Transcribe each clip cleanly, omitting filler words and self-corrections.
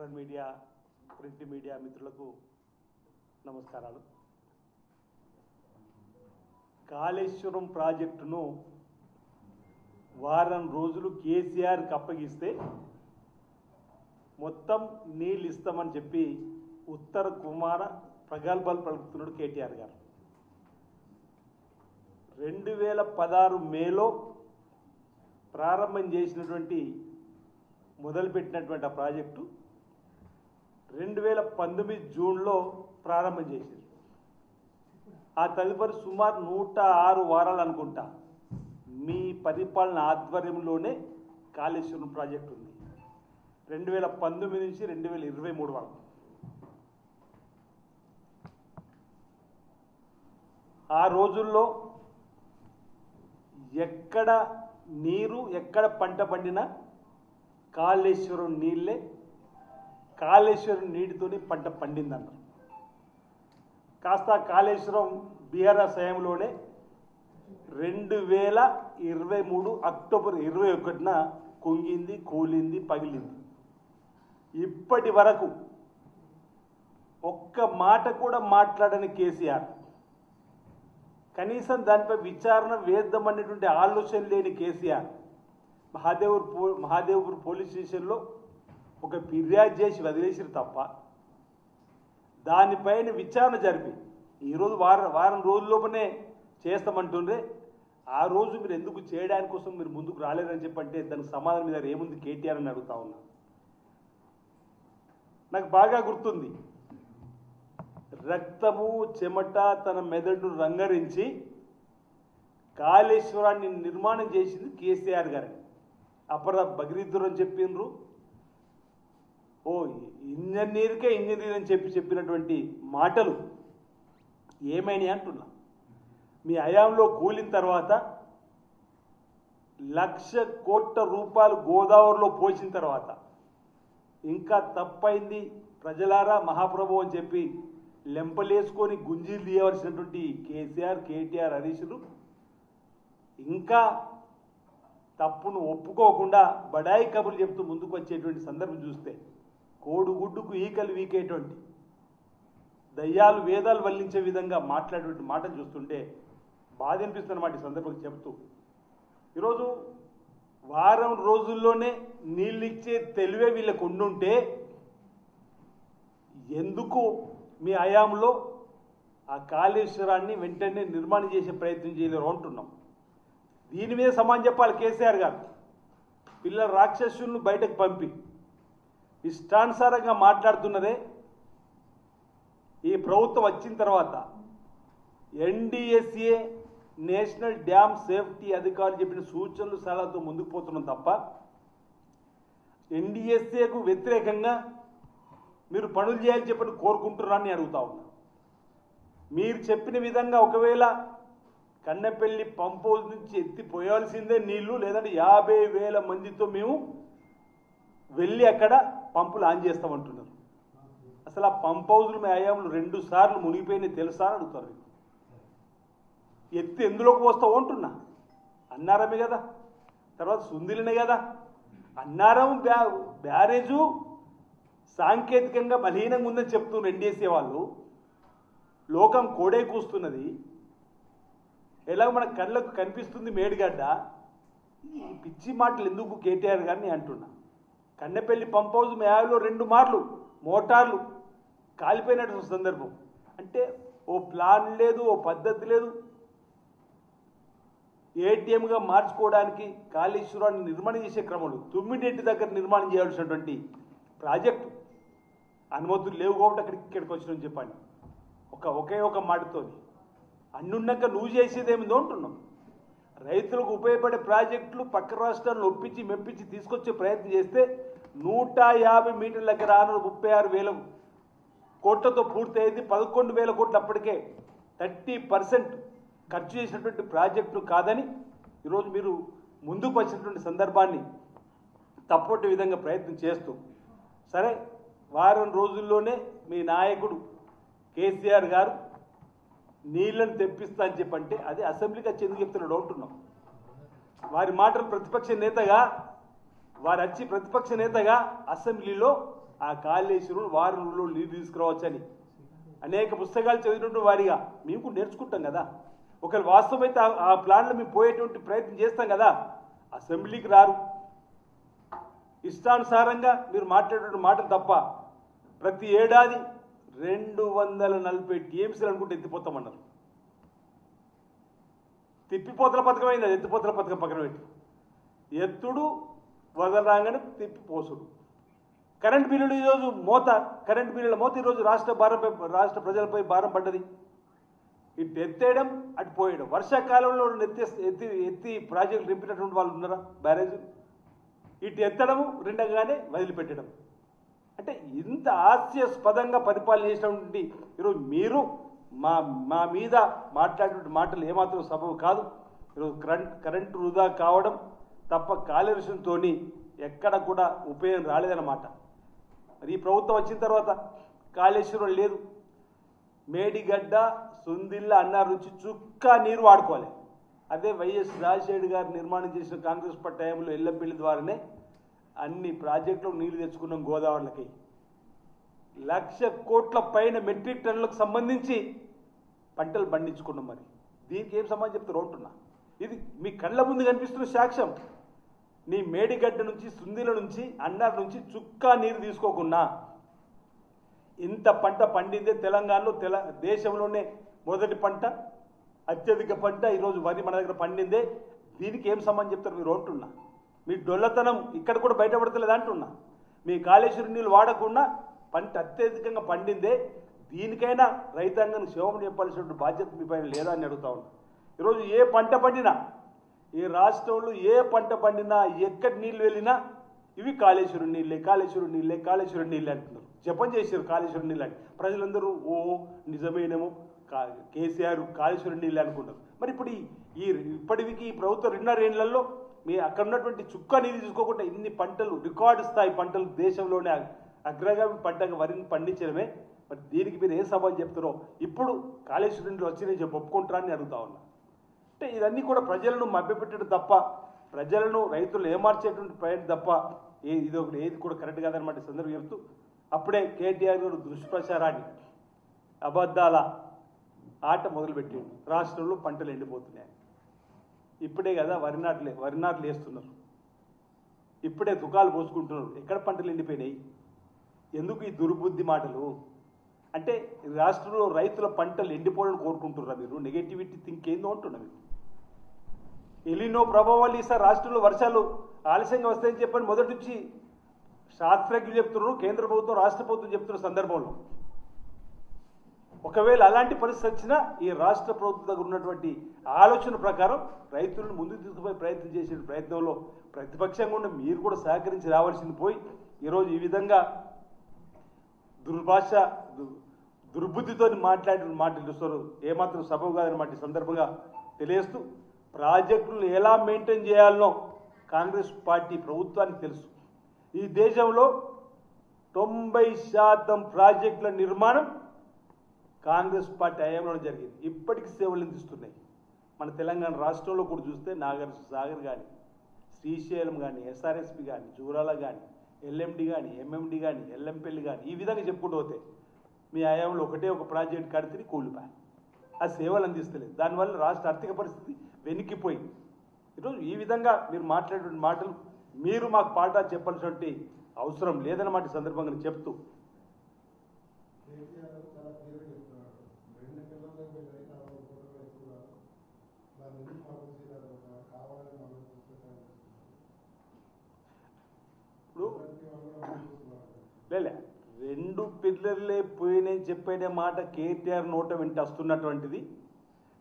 Media print media మిత్రులకు నమస్కారాలు. కాళేశ్వరం ప్రాజెక్టును వారం రోజులు కేసీఆర్కి అప్పగిస్తే మొత్తం నీళ్ళు ఇస్తామని చెప్పి ఉత్తర కుమార ప్రగల్భాలు పలుకుతున్నాడు కేటీఆర్ గారు. 2016 మేలో ప్రారంభం చేసినటువంటి మొదలుపెట్టినటువంటి ఆ ప్రాజెక్టు 2019 జూన్లో ప్రారంభం చేశారు. ఆ తదుపరి సుమారు 106 వారాలు అనుకుంటా మీ పరిపాలన ఆధ్వర్యంలోనే కాళేశ్వరం ప్రాజెక్టు ఉంది. 2019 నుంచి 2023 వరకు. ఆ రోజుల్లో ఎక్కడ నీరు ఎక్కడ పంట పండినా కాళేశ్వరం నీళ్ళే, కాళేశ్వరం నీటితోనే పంట పండిందన్నారు. కాస్త కాళేశ్వరం బీఆర్ఎస్ హయాంలోనే 2023 అక్టోబర్ 21న కుంగింది, కూలింది, పగిలింది. ఇప్పటి వరకు ఒక్క మాట కూడా మాట్లాడని కేసీఆర్, కనీసం దానిపై విచారణ వేద్దామనేటువంటి ఆలోచన లేని కేసీఆర్ మహాదేవ్పూర్ పోలీస్ స్టేషన్లో ఒక ఫిర్యాదు చేసి వదిలేసిరు తప్ప దానిపైన విచారణ జరిపి ఈరోజు వారం రోజుల్లోపనే చేస్తామంటుండ్రే. ఆ రోజు మీరు ఎందుకు చేయడానికి కోసం మీరు ముందుకు రాలేదని చెప్పంటే దానికి సమాధానం మీద ఏముంది కేటీఆర్ అని అడుగుతా ఉన్నా. నాకు బాగా గుర్తుంది, రక్తము చెమట తన మెదడును రంగరించి కాళేశ్వరాన్ని నిర్మాణం చేసింది కేసీఆర్ గారు. అపర భగీరథుడు అని చెప్పిండ్రు, ఓ ఇంజనీర్కే ఇంజనీర్ అని చెప్పినటువంటి మాటలు ఏమైనా అంటున్నా. మీ హయాంలో కూలిన తర్వాత 1,00,000 కోట్ల రూపాయలు గోదావరిలో పోసిన తర్వాత ఇంకా తప్పైంది ప్రజలారా మహాప్రభు అని చెప్పి లెంపలేసుకొని గుంజీలు తీయవలసినటువంటి కేసీఆర్, కేటీఆర్, హరీషులు ఇంకా తప్పును ఒప్పుకోకుండా బడాయి కబుర్లు చెప్తూ ముందుకు వచ్చేటువంటి సందర్భం చూస్తే కోడుగుడ్డుకు ఈకలు వీకేటువంటి దయ్యాలు వేదాలు వల్లించే విధంగా మాట్లాడేటువంటి మాటలు చూస్తుంటే బాధ అనిపిస్తున్నమాట. ఈ సందర్భంగా చెప్తూ ఈరోజు వారం రోజుల్లోనే నీళ్ళిచ్చే తెలివే వీళ్ళకు ఉండుంటే ఎందుకు మీ హయాంలో ఆ కాళేశ్వరాన్ని వెంటనే నిర్మాణం చేసే ప్రయత్నం చేయలేరు అంటున్నాం. దీని మీద సమాధానం చెప్పాలి కేసీఆర్ గారు. పిల్లల రాక్షసులను బయటకు పంపి ఇష్టానుసారంగా మాట్లాడుతున్నదే. ఈ ప్రభుత్వం వచ్చిన తర్వాత NDSA నేషనల్ డ్యామ్ సేఫ్టీ అధికారులు చెప్పిన సూచనలు సలహాలతో ముందుకు పోతున్నాం తప్ప NDSAకు వ్యతిరేకంగా మీరు పనులు చేయాలని చెప్పని కోరుకుంటున్నారని అడుగుతా ఉన్నా. మీరు చెప్పిన విధంగా ఒకవేళ కన్నెపల్లి పంప్ హౌస్ నుంచి ఎత్తిపోయాల్సిందే నీళ్లు, లేదంటే 50,000 మందితో మేము వెళ్ళి అక్కడ పంపులు ఆన్ చేస్తామంటున్నారు. అసలు ఆ పంప్ హౌస్లు మీ హయాంలో 2 సార్లు మునిగిపోయినాయి తెలుసా అని అడుగుతారు. ఎత్తి ఎందులోకి పోస్తావు అంటున్నా. అన్నారమే కదా, తర్వాత సుందిలినే కదా. అన్నారం బ్యారేజు సాంకేతికంగా బలహీనంగా ఉందని చెప్తున్నారు NDSA వాళ్ళు. లోకం కోడే కూస్తున్నది. ఎలాగ మన కళ్ళకు కనిపిస్తుంది మేడిగడ్డ. ఈ పిచ్చి మాటలు ఎందుకు కేటీఆర్ గారిని అంటున్నా. కన్నెపల్లి పంప్ హౌస్ మేలో 2 మార్లు మోటార్లు కాలిపోయినట్టు సందర్భం. అంటే ఓ ప్లాన్ లేదు, ఓ పద్ధతి లేదు. ATMగా మార్చుకోవడానికి కాళేశ్వరాన్ని నిర్మాణం చేసే క్రమంలో తుమ్మిడెట్టి దగ్గర నిర్మాణం చేయాల్సినటువంటి ప్రాజెక్టు అనుమతులు లేవు కాబట్టి ఇక్కడికి వచ్చినాం చెప్పండి. ఒకే ఒక మాటతో అన్నున్నాక నువ్వు చేసేది ఏమిందో అంటున్నాం. రైతులకు ఉపయోగపడే ప్రాజెక్టులు పక్క రాష్ట్రాలను ఒప్పించి మెప్పించి తీసుకొచ్చే ప్రయత్నం చేస్తే 150 మీటర్ల దగ్గర 36,000 కోట్లతో పూర్తయింది. 11,000 కోట్లు అప్పటికే 30% ఖర్చు చేసినటువంటి ప్రాజెక్టులు కాదని ఈరోజు మీరు ముందుకు వచ్చినటువంటి సందర్భాన్ని తప్పొట్టే విధంగా ప్రయత్నం చేస్తూ, సరే వారం రోజుల్లోనే మీ నాయకుడు కేసీఆర్ గారు నీళ్లను తెప్పిస్తా అని చెప్పంటే అది అసెంబ్లీకి వచ్చి ఎందుకు చెప్తున్నాడు అంటున్నాం. వారి మాటలు ప్రతిపక్ష నేతగా వారు వచ్చి ప్రతిపక్ష నేతగా అసెంబ్లీలో ఆ కాళేశ్వరుడు వారి ఊళ్ళో నీరు తీసుకురావచ్చని అనేక పుస్తకాలు చదివినట్టు వారిగా మేము నేర్చుకుంటాం కదా. ఒకవేళ వాస్తవమైతే ఆ ప్లాన్లో మేము పోయేటువంటి ప్రయత్నం చేస్తాం కదా. అసెంబ్లీకి రారు, ఇష్టానుసారంగా మీరు మాట్లాడే మాటలు తప్ప ప్రతి ఏడాది 240 టీఎంసీలు అనుకుంటే ఎత్తిపోతామన్నారు. తిప్పిపోతల పథకం అయింది, అది ఎత్తిపోతల పథకం పక్కన పెట్టి ఎత్తుడు వదలరాగానే తిప్పిపోసుడు. కరెంట్ బిల్లులు ఈరోజు కరెంట్ బిల్లుల మోత ఈరోజు రాష్ట్ర ప్రజలపై భారం పడ్డది. ఇటు ఎత్తేయడం, అటు పోయడం. వర్షాకాలంలో ఎత్తి ప్రాజెక్టులు నింపినటువంటి వాళ్ళు ఉన్నారా? బ్యారేజ్ ఇటు ఎత్తడము, రెండగానే వదిలిపెట్టడం. అంటే ఇంత హాస్యాస్పదంగా పరిపాలన చేసినటువంటి ఈరోజు మీరు మా మీద మాట్లాడే మాటలు ఏమాత్రం సబబు కాదు. ఈరోజు కరెంటు వృధా కావడం తప్ప కాళేశ్వరంతో ఎక్కడ కూడా ఉపయోగం రాలేదన్నమాట. మరి ఈ ప్రభుత్వం వచ్చిన తర్వాత కాళేశ్వరం లేదు, మేడిగడ్డ సుందిల్ల అన్నారు నుంచి చుక్క నీరు వాడుకోవాలి. అదే వైఎస్ రాజశేఖర్ గారు నిర్మాణం చేసిన కాంగ్రెస్ పార్టీ టైంలో ఎల్లంపల్లి ద్వారానే అన్ని ప్రాజెక్టులకు నీళ్లు తెచ్చుకున్నాం. గోదావరికి 1,00,000 కోట్ల పైన మెట్రిక్ టన్నులకు సంబంధించి పంటలు పండించుకున్నాం. మరి దీనికి ఏం సమాధానం చెప్తారు అంటున్నా. ఇది మీ కళ్ళ ముందు కనిపిస్తున్న సాక్ష్యం. నీ మేడిగడ్డ నుంచి సుందిల నుంచి అన్నారు నుంచి చుక్కా నీరు తీసుకోకుండా ఇంత పంట పండిందే తెలంగాణలో దేశంలోనే మొదటి పంట, అత్యధిక పంట ఈరోజు వరి మన దగ్గర పండిందే. దీనికి ఏం సమాధానం చెప్తారు మీరు అంటున్నా. మీ డొల్లతనం ఇక్కడ కూడా బయటపడతలేదు అంటున్నా. మీ కాళేశ్వరం నీళ్ళు వాడకుండా పంట అత్యధికంగా పండిందే. దీనికైనా రైతాంగానికి శివం చెప్పాల్సిన బాధ్యత మీ పైన లేదా అని అడుగుతా ఉన్నా. ఈరోజు ఏ పంట పండినా, ఈ రాష్ట్రంలో ఏ పంట పండినా, ఎక్కడి నీళ్ళు వెళ్ళినా ఇవి కాళేశ్వరం నీళ్ళే, కాళేశ్వరం నీళ్ళే, కాళేశ్వరం నీళ్ళే అంటున్నారు. జపం చేశారు కాళేశ్వరం నీళ్ళు అని. ప్రజలందరూ ఓ నిజమేనేమో కేసీఆర్ కాళేశ్వరం నీళ్ళే అనుకుంటారు. మరి ఇప్పుడు ఇప్పటికి ఈ ప్రభుత్వం 2.5 ఏళ్లలో మీ అక్కడ ఉన్నటువంటి చుక్క నీళ్ళు తీసుకోకుండా ఇన్ని పంటలు, రికార్డు స్థాయి పంటలు దేశంలోనే అగ్రగామి పంటగా వరిని పండించడమే. మరి దీనికి మీరు ఏ సవాలు చెప్తారో ఇప్పుడు కాళేశ్వరం నీళ్ళు వచ్చినాయి చెప్పి ఒప్పుకుంటారా అని అడుగుతా ఉన్నా. అంటే ఇదన్నీ కూడా ప్రజలను మభ్యపెట్టడం తప్ప, ప్రజలను రైతులు ఏమార్చేటువంటి ప్రయత్నం తప్ప ఇది ఒకటి ఏది కూడా కరెక్ట్ కాదనమాట. సందర్భం చెప్తూ అప్పుడే కేటీఆర్ గారు దుష్ప్రచారాన్ని, అబద్ధాల ఆట మొదలుపెట్టిండు. రాష్ట్రంలో పంటలు ఎండిపోతున్నాయి. ఇప్పుడే కదా వరి నాట్లు వేస్తున్నారు, ఇప్పుడే తుకాలు పోసుకుంటున్నారు. ఎక్కడ పంటలు ఎండిపోయినాయి? ఎందుకు ఈ దుర్బుద్ధి మాటలు? అంటే రాష్ట్రంలో రైతుల పంటలు ఎండిపోవాలని కోరుకుంటున్నారా మీరు? నెగటివిటీ థింక్ ఏందో అంటున్నా. మీరు ఎలినో ప్రభావాలు ఈసారి రాష్ట్రంలో వర్షాలు ఆలస్యంగా వస్తాయని చెప్పని మొదటి నుంచి శాస్త్రజ్ఞులు చెప్తున్నారు, కేంద్ర ప్రభుత్వం రాష్ట్ర ప్రభుత్వం చెప్తున్న సందర్భంలో ఒకవేళ అలాంటి పరిస్థితి వచ్చినా ఈ రాష్ట్ర ప్రభుత్వం దగ్గర ఉన్నటువంటి ఆలోచన ప్రకారం రైతులను ముందుకు తీసుకుపోయే ప్రయత్నం చేసే ప్రయత్నంలో ప్రతిపక్షంగా ఉన్న మీరు కూడా సహకరించి రావాల్సింది పోయి ఈరోజు ఈ విధంగా దుర్బుద్ధితో మాట్లాడిన మాటలు చూస్తారు. ఏమాత్రం సబబు కాదన్నమాట. సందర్భంగా తెలియజేస్తూ ప్రాజెక్టులను ఎలా మెయింటైన్ చేయాలనో కాంగ్రెస్ పార్టీ ప్రభుత్వానికి తెలుసు. ఈ దేశంలో 90% ప్రాజెక్టుల నిర్మాణం కాంగ్రెస్ పార్టీ హయాంలో జరిగింది. ఇప్పటికీ సేవలు అందిస్తున్నాయి. మన తెలంగాణ రాష్ట్రంలో కూడా చూస్తే నాగార్జున సాగర్ కానీ, శ్రీశైలం కానీ, ఎస్ఆర్ఎస్పి కానీ, జూరాల కానీ, ఎల్ఎండి కానీ, ఎంఎండి కానీ, ఎల్ఎంపల్లి కానీ, ఈ విధంగా చెప్పుకుంటూ పోతే మీ హయాంలో ఒక ప్రాజెక్ట్ కడితే కూలిపోయి ఆ సేవలు అందిస్తలేదు. దానివల్ల రాష్ట్ర ఆర్థిక పరిస్థితి వెనక్కిపోయింది. ఈరోజు ఈ విధంగా మీరు మాట్లాడే మాటలు మీరు మాకు పాఠా చెప్పాల్సినటువంటి అవసరం లేదన్నమాట. సందర్భంగా చెప్తూ లేలే 2 పిల్లర్లే పోయినాయి చెప్పేనే మాట కేటీఆర్ నోట వెంట వస్తున్నటువంటిది.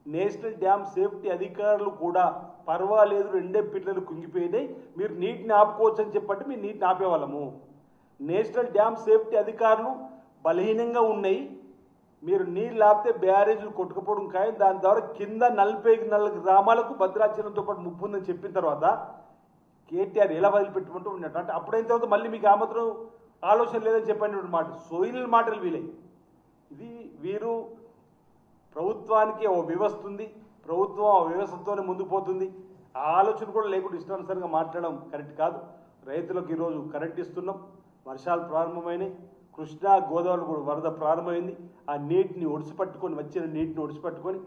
నేషనల్ డ్యామ్ సేఫ్టీ అధికారులు కూడా పర్వాలేదు 2 పిల్లర్లు కుంగిపోయినాయి, మీరు నీటిని ఆపుకోవచ్చు అని చెప్పంటే మీరు నీటిని ఆపేవాళ్ళము. నేషనల్ డ్యామ్ సేఫ్టీ అధికారులు బలహీనంగా ఉన్నాయి, మీరు నీళ్ళు ఆపితే బ్యారేజీలు కొట్టుకుపోవడం ఖాయం. దాని ద్వారా కింద 44 గ్రామాలకు భద్రాచలంతో పాటు ముప్పు ఉందని చెప్పిన తర్వాత కేటీఆర్ ఎలా వదిలిపెట్టుకుంటూ ఉన్నట్టు. అంటే అప్పుడైన తర్వాత మళ్ళీ మీకు ఆమాత్రం ఆలోచన లేదని చెప్పినటువంటి మాట సోయిల్ మాటలు వీలై. ఇది వీరు ప్రభుత్వానికి ఓ వ్యవస్థ ఉంది, ప్రభుత్వం ఆ వ్యవస్థతోనే ముందుకు పోతుంది. ఆ ఆలోచన కూడా లేకుండా ఇష్టానుసారంగా మాట్లాడడం కరెక్ట్ కాదు. రైతులకు ఈరోజు కరెంట్ ఇస్తున్నాం, వర్షాలు ప్రారంభమైనాయి, కృష్ణా గోదావరి కూడా వరద ప్రారంభమైంది. ఆ నీటిని ఒడిసిపట్టుకొని వచ్చిన నీటిని ఒడిసిపట్టుకొని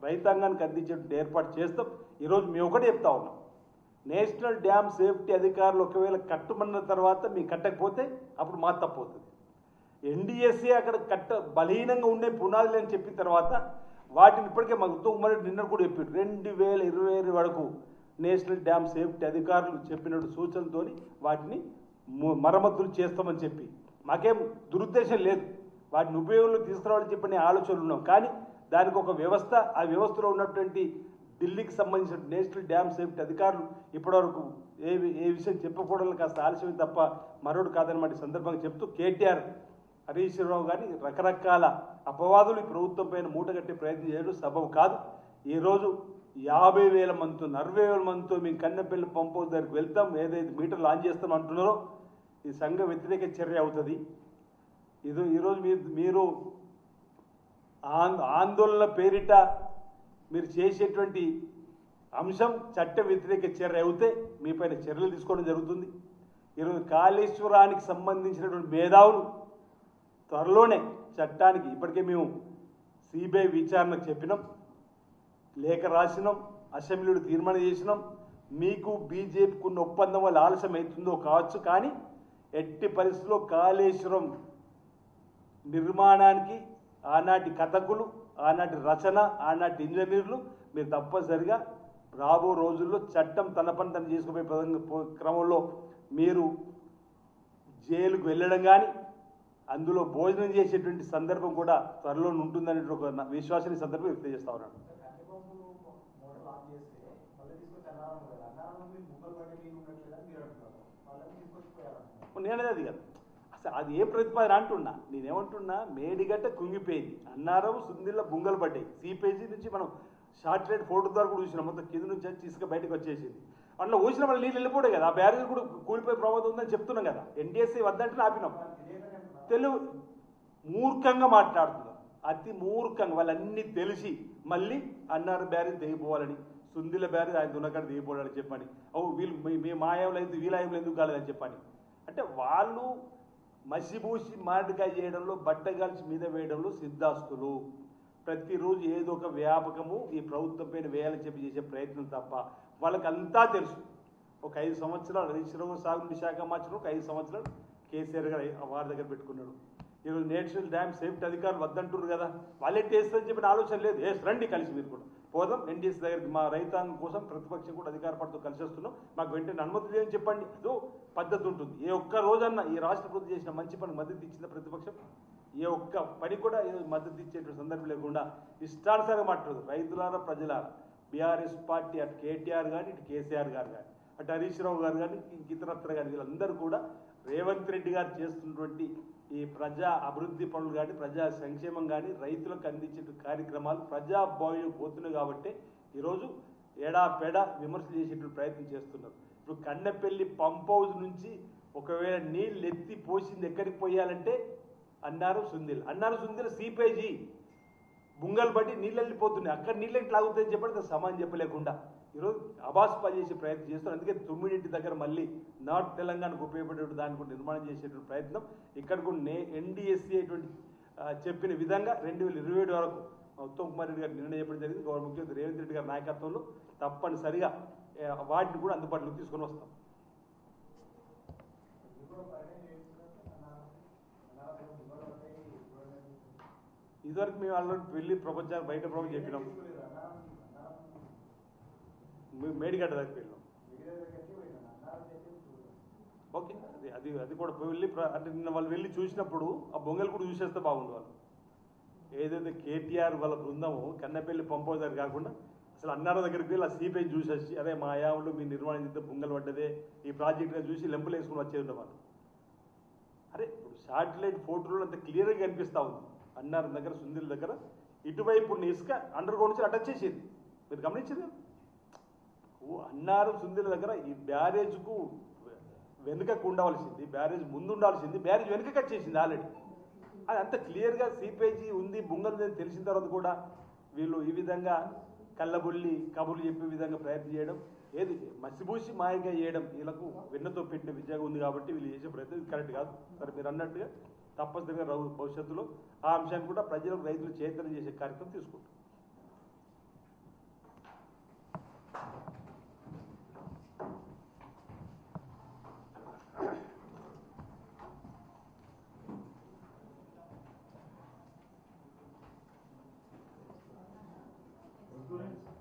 రైతాంగానికి అందించేటువంటి ఏర్పాటు చేస్తాం. ఈరోజు మేము ఒకటే చెప్తా ఉన్నాం, నేషనల్ డ్యామ్ సేఫ్టీ అధికారులు ఒకవేళ కట్టుమన్న తర్వాత మీకు కట్టకపోతే అప్పుడు మా తప్పవుతుంది. ఎన్డీఎస్ఏ అక్కడ బలహీనంగా ఉండే పునాదులు అని చెప్పిన తర్వాత వాటిని ఇప్పటికే మాకు ఉమ్మడి నిన్న కూడా చెప్పారు 2025 వరకు నేషనల్ డ్యామ్ సేఫ్టీ అధికారులు చెప్పినట్టు సూచనలతో వాటిని మరమ్మతులు చేస్తామని చెప్పి మాకేం దురుద్దేశం లేదు, వాటిని ఉపయోగంలో తీసుకురావాలని చెప్పని ఆలోచనలు ఉన్నాం. కానీ దానికి ఒక వ్యవస్థ, ఆ వ్యవస్థలో ఉన్నటువంటి ఢిల్లీకి సంబంధించిన నేషనల్ డ్యామ్ సేఫ్టీ అధికారులు ఇప్పటివరకు ఏ విషయం చెప్పకూడదు, కాస్త ఆలస్యం తప్ప మరొకటి కాదనమాట సందర్భంగా చెప్తూ కేటీఆర్ హరీష్ రావు గారి రకరకాల అపవాదులు ఈ ప్రభుత్వం పైన మూటగట్టే ప్రయత్నం చేయడం సబబు కాదు. ఈరోజు 50,000 మందితో 60,000 మందితో మేము కన్నెపల్లి పంప్ హౌస్ దగ్గరికి వెళ్తాం, ఏదైతే మీటర్ లాంచ్ చేస్తాం అంటున్నారో ఈ సంఘ వ్యతిరేక చర్య అవుతుంది. ఈరోజు మీరు ఆందోళన పేరిట మీరు చేసేటువంటి అంశం చట్ట వ్యతిరేక చర్య అవుతే మీపైన చర్యలు తీసుకోవడం జరుగుతుంది. ఈరోజు కాళేశ్వరానికి సంబంధించినటువంటి మేధావులు త్వరలోనే చట్టానికి ఇప్పటికే మేము సిబిఐ విచారణకు చెప్పినాం, లేఖ రాసినాం, అసెంబ్లీలో తీర్మానం చేసినాం. మీకు బీజేపీకి ఉన్న ఒప్పందం వల్ల ఆలస్యం అవుతుందో కావచ్చు, కానీ ఎట్టి పరిస్థితుల్లో కాళేశ్వరం నిర్మాణానికి ఆనాటి కథకులు, ఆనాటి రచన, ఆనాటి ఇంజనీర్లు మీరు తప్పనిసరిగా రాబో రోజుల్లో చట్టం తన పని తను చేసుకుపోయే క్రమంలో మీరు జైలుకు వెళ్ళడం కానీ అందులో భోజనం చేసేటువంటి సందర్భం కూడా త్వరలో ఉంటుందనే ఒక విశ్వాసాన్ని సందర్భం వ్యక్తం చేస్తా ఉన్నాను. నేనేది అది కదా, అసలు అది ఏ ప్రతిపాదన అంటున్నా, నేనేమంటున్నా మేడిగడ్డ కుంగిపోయింది, అన్నారం సుందిళ్ళ బుంగలు పడ్డాయి, సిపేజీ నుంచి మనం షార్ట్ రేట్ ఫోటో ద్వారా కూడా చూసినాం, మొత్తం కింద నుంచి వచ్చి ఇసుక బయటకు వచ్చేసింది. అందులో ఊసిన మళ్ళీ నీళ్ళు వెళ్ళిపోయాయి కదా, ఆ బ్యారేజ్ కూడా కూలిపోయే ప్రమాదం ఉందని చెప్తున్నాం కదా, ఎన్డీఎస్ఏ వద్దంటే ఆపినాం. తెలుగు మూర్ఖంగా మాట్లాడుతున్నారు, అతి మూర్ఖంగా, వాళ్ళన్నీ తెలిసి మళ్ళీ అన్నారు బ్యారేజ్ దిగిపోవాలని, సుందిల బ్యారేజ్ ఆయన దున్నకాడ దిగిపోవాలని చెప్పని, వీళ్ళు మీ మాయంలో అయితే వీలాయంలో ఎందుకు కాలేదని చెప్పని. అంటే వాళ్ళు మసిబూసి మాటికాయ చేయడంలో, బట్టగాల్చి మీద వేయడంలో సిద్ధాస్తులు. ప్రతిరోజు ఏదో ఒక వ్యాపకము ఈ ప్రభుత్వం పైన వేయాలని చెప్పి చేసే ప్రయత్నం తప్ప వాళ్ళకంతా తెలుసు. ఒక 5 సంవత్సరాలు హరీష్ రావు సాగునీటి శాఖ మార్చిన ఒక 5 సంవత్సరాలు కేసీఆర్ గారు వారి దగ్గర పెట్టుకున్నాడు. ఈరోజు నేషనల్ డ్యామ్ సేఫ్టీ అధికారులు వద్దంటున్నారు కదా, వాళ్ళే వేస్తారని చెప్పిన ఆలోచన లేదు. రండి కలిసి మీరు కూడా పోదాం ఎన్డీఎస్ దగ్గరికి, మా రైతాంగం కోసం ప్రతిపక్షం కూడా అధికార పార్టీతో కలిసి వస్తున్నాం, మాకు వెంటనే అనుమతి లేదని చెప్పండి. అదో పద్ధతి ఉంటుంది. ఏ ఒక్క రోజన్నా ఈ రాష్ట్ర ప్రభుత్వం చేసిన మంచి పని మద్దతు ఇచ్చిన ప్రతిపక్షం ఏ ఒక్క పని కూడా మద్దతు ఇచ్చేటువంటి సందర్భం లేకుండా ఇష్టానుసారంగా మాట్లాడదు. రైతులారా, ప్రజలారా, బీఆర్ఎస్ పార్టీ అటు కేటీఆర్ కానీ, ఇటు కేసీఆర్ గారు కానీ, అటు హరీష్ రావు గారు కానీ, ఇతరత్ర కానీ, వీళ్ళందరూ కూడా రేవంత్ రెడ్డి గారు చేస్తున్నటువంటి ఈ ప్రజా అభివృద్ధి పనులు కానీ, ప్రజా సంక్షేమం కానీ, రైతులకు అందించే కార్యక్రమాలు ప్రజాభావ్యం పోతున్నాయి కాబట్టి ఈరోజు ఎడాపెడ విమర్శలు చేసేటువంటి ప్రయత్నం చేస్తున్నారు. ఇప్పుడు కన్నెపల్లి పంప్ హౌస్ నుంచి ఒకవేళ నీళ్ళు ఎత్తి పోసింది ఎక్కడికి పోయాలంటే అన్నారు సుందిల్ సీపేజీ బుంగలు బట్టి నీళ్ళు వెళ్ళిపోతున్నాయి, అక్కడ నీళ్ళు ఎట్లా ఆగుతాయని చెప్పండి సమానం చెప్పలేకుండా ఈరోజు అబాస్పా చేసే ప్రయత్నం చేస్తున్నారు. అందుకే 9 దగ్గర మళ్ళీ నార్త్ తెలంగాణకు ఉపయోగపడే దాన్ని కూడా నిర్మాణం చేసేటువంటి ప్రయత్నం ఇక్కడ కూడా ఎన్డీఎస్సీ అటువంటి చెప్పిన విధంగా 2027 వరకు ఉత్తమ్ కుమార్ రెడ్డి గారు నిర్ణయం చెప్పడం జరిగింది. గౌరవ ముఖ్యమంత్రి రేవంత్ రెడ్డి గారి నాయకత్వంలో తప్పనిసరిగా వాటిని కూడా అందుబాటులోకి తీసుకొని వస్తాం. ఇదివరకు మేము ఆల్రెడీ వెళ్ళి ప్రపంచానికి బయట ప్రపంచం చెప్పినాం, మేడిగడ్డ దగ్గరికి వెళ్ళాం. ఓకే, అది కూడా వెళ్ళి అంటే నిన్న వాళ్ళు వెళ్ళి చూసినప్పుడు ఆ బొంగలు కూడా చూసేస్తే బాగుండు. వాళ్ళు ఏదైతే కేటీఆర్ వాళ్ళ బృందము కన్నెపల్లి పంప్ హౌస్ దగ్గర కాకుండా అసలు అన్నార దగ్గరికి వెళ్ళి ఆ సీపై చూసేసి అదే మా యావులు మీ నిర్మాణం చేస్తే బొంగలు పడ్డదే ఈ ప్రాజెక్ట్గా చూసి లెంపలు వేసుకుని వచ్చేది ఉండేవాళ్ళు. అరే ఇప్పుడు శాటిలైట్ ఫోటోలు అంత క్లియర్గా కనిపిస్తూ ఉంది. అన్నారం దగ్గర సుందిల్ దగ్గర ఇటువైపు ఇసుక అండర్ గ్రౌండ్ నుంచి అటాచ్ చేసేది మీరు గమనించారు. అన్నారం సుందిల్ దగ్గర ఈ బ్యారేజ్కు వెనుకకు ఉండవలసింది, బ్యారేజ్ ముందు ఉండాల్సింది, బ్యారేజ్ వెనుక కట్ చేసింది ఆల్రెడీ. అది అంత క్లియర్గా సీపేజీ ఉంది బొంగలు తెలిసిన తర్వాత కూడా వీళ్ళు ఈ విధంగా కళ్ళబుల్లి కబుర్లు చెప్పే విధంగా ప్రయత్నం చేయడం ఏది మసిబూసి మాయగా చేయడం వీళ్ళకు వెన్నతో పెట్టిన విద్యగా ఉంది కాబట్టి వీళ్ళు చేసే ప్రయత్నం ఇది కరెక్ట్ కాదు. సరే మీరు అన్నట్టుగా తప్పనిసరిగా భవిష్యత్తులో ఆ అంశాన్ని కూడా ప్రజలకు రైతులు చైతన్యం చేసే కార్యక్రమం తీసుకుంటాం. Students.